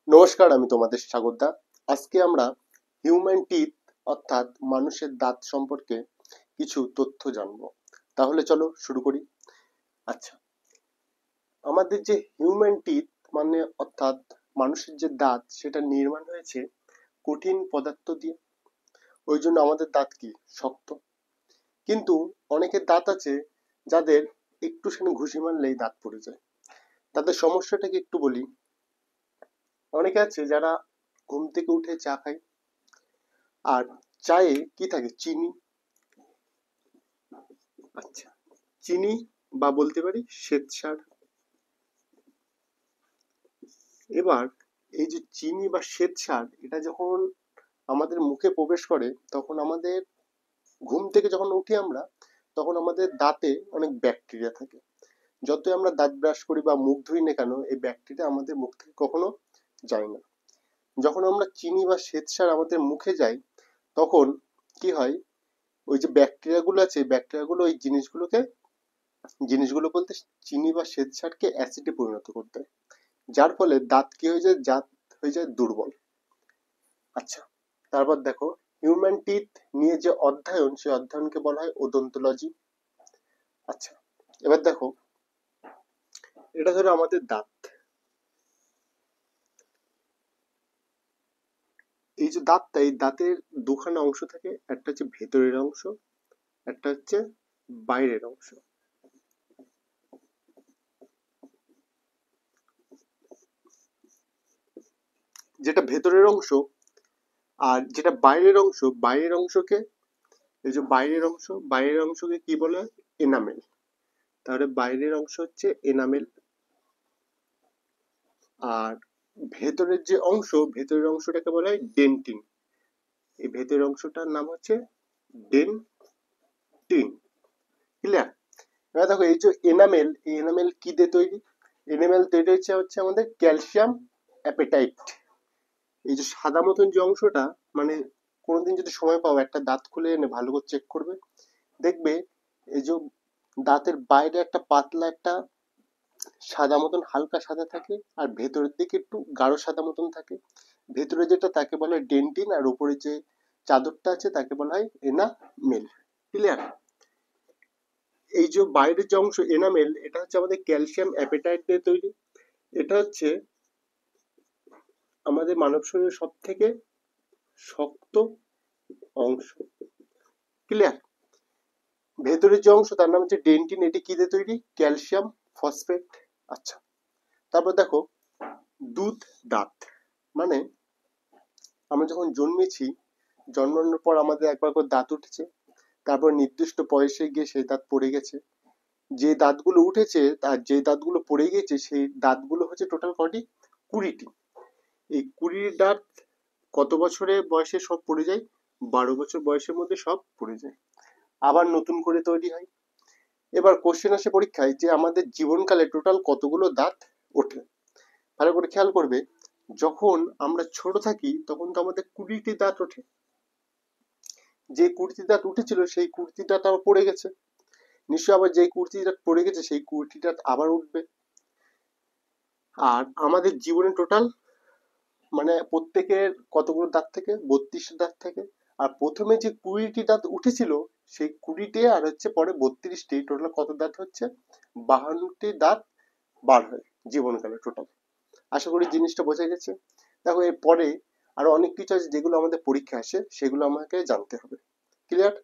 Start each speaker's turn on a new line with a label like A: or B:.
A: নমস্কার, আমি তোমাদের স্বাগতদা। আজকে আমরা হিউম্যান টিথ অর্থাৎ মানুষের দাঁত সম্পর্কে কিছু তথ্য জানবো। তাহলে চলো শুরু করি। আচ্ছা, আমাদের যে হিউম্যান টিথ মানে অর্থাৎ মানুষের যে দাঁত, সেটা নির্মাণ হয়েছে কঠিন পদার্থ দিয়ে। ওই জন্য আমাদের দাঁত কি শক্ত। কিন্তু অনেকের দাঁত আছে যাদের একটুখানি ঘুষি মারলেই দাঁত পড়ে যায়। তাদের সমস্যাটা কি একটু বলি। অনেকে আছে যারা ঘুম থেকে উঠে চা খায়, আর চায়ে কি থাকে? চিনি। আচ্ছা, চিনি বা বলতে পারি শ্বেতসার। এবার এই যে চিনি বা শ্বেতসার, এটা যখন আমাদের মুখে প্রবেশ করে, তখন আমাদের ঘুম থেকে যখন উঠি আমরা, তখন আমাদের দাঁতে অনেক ব্যাকটেরিয়া থাকে। যতই আমরা দাঁত ব্রাশ করি বা মুখ ধুই না কেন, এই ব্যাকটেরিয়া আমাদের মুখ থেকে কখনো যায় না। যখন আমরা চিনি বা শ্বেতসার আমাদের মুখে যায়, তখন কি হয়? ওই যে ব্যাকটেরিয়া গুলো আছে, ব্যাকটেরিয়া গুলো ওই জিনিসগুলো বলতে চিনি বা শ্বেতসারকে অ্যাসিডে পরিণত করতে হয়, যার ফলে দাঁত কি হয়ে যায়? দাঁত হয়ে যায় দুর্বল। আচ্ছা, তারপর দেখো, হিউম্যান টিথ নিয়ে যে অধ্যয়ন, সেই অধ্যয়নকে বলা হয় ওডোন্টোলজি। আচ্ছা, এবার দেখো, এটা ধরো আমাদের দাঁত। এই যে দাঁতটা, এই দাঁতের দুখানা অংশ থাকে, একটা হচ্ছে ভেতরের অংশ, একটা হচ্ছে বাইরের অংশ। যেটা ভেতরের অংশ আর যেটা বাইরের অংশ, বাইরের অংশকে, এই যে বাইরের অংশকে কি বলে? এনামেল। তাহলে বাইরের অংশ হচ্ছে এনামেল। আর ভেতরের যে অংশ, ভেতরের অংশটাকে বলা হয় ডেন্টিন। এই ভেতরের অংশটার নাম হচ্ছে ডেন্টিন। ক্লিয়ার? এবার দেখো, এই যে এনামেল, এই এনামেল কি দিয়ে তৈরি? এনামেল তৈরি হচ্ছে আমাদের ক্যালসিয়াম অ্যাপেটাইট। এই যে সাদা মতন যে অংশটা, মানে কোনোদিন যদি সময় পাও, একটা দাঁত খুলে এনে ভালো করে চেক করবে, দেখবে এই যে দাঁতের বাইরে একটা পাতলা একটা সাদা মতন হালকা সাদা থাকে, আর ভেতরের দিকে একটু গাঢ় সাদা মতন থাকে। ভেতরে যেটা তাকে বলা হয় ডেন্টিন, আর উপরে যে চাদরটা আছে তাকে বলা হয় এনামেল। ক্লিয়ার? এই যে বাইরের যে অংশ এনামেল, এটা হচ্ছে আমাদের ক্যালসিয়াম অ্যাপেটাইট দিয়ে তৈরি। এটা হচ্ছে আমাদের মানব শরীরের সব থেকে শক্ত অংশ। ক্লিয়ার? ভেতরের যে অংশ তার নাম হচ্ছে ডেন্টিন, এটি কি দিয়ে তৈরি? Calcium phosphate. আচ্ছা, তারপর দেখো, দুধ দাঁত মানে আমরা যখন জন্মেছি, জন্মানোর পর আমাদের একবার করে দাঁত উঠেছে, তারপর নির্দিষ্ট বয়সে গিয়ে সেই দাঁত পড়ে গেছে। যে দাঁতগুলো উঠেছে আর যে দাঁতগুলো পড়ে গেছে, সেই দাঁতগুলো হচ্ছে টোটাল কটি? 20টি। এই 20 দাঁত কত বছরে বয়সে সব পড়ে যায়? 12 বছর বয়সের মধ্যে সব পড়ে যায়, আবার নতুন করে তৈরি হয়। এবার কোশ্চেন আসে পরীক্ষায় যে আমাদের জীবনকালে টোটাল কতগুলো দাঁত ওঠে। ভালো করে খেয়াল করবে, যখন আমরা ছোট থাকি তখন তো আমাদের 20টি দাঁত ওঠে। যে 20টি দাঁত উঠেছিল সেই 20টি দাঁত আবার পড়ে গেছে, নিশ্চয়ই আবার যেই 20টি দাঁত পড়ে গেছে সেই 20টি দাঁত আবার উঠবে। আর আমাদের জীবনে টোটাল মানে প্রত্যেকের কতগুলো দাঁত থেকে? 32টি দাঁত থেকে। আর প্রথমে যে 20টি দাঁত উঠেছিল, সেই 20টি আর হচ্ছে পরে 32টি, টোটাল কত দাঁত হচ্ছে? 52টি দাঁত বার হয় জীবনকালে টোটাল। আশা করি জিনিসটা বোঝা গেছে। দেখো, এর পরে আরো অনেক কিছু আছে যেগুলো আমাদের পরীক্ষা আসে, সেগুলো আমাকে জানতে হবে। ক্লিয়ার?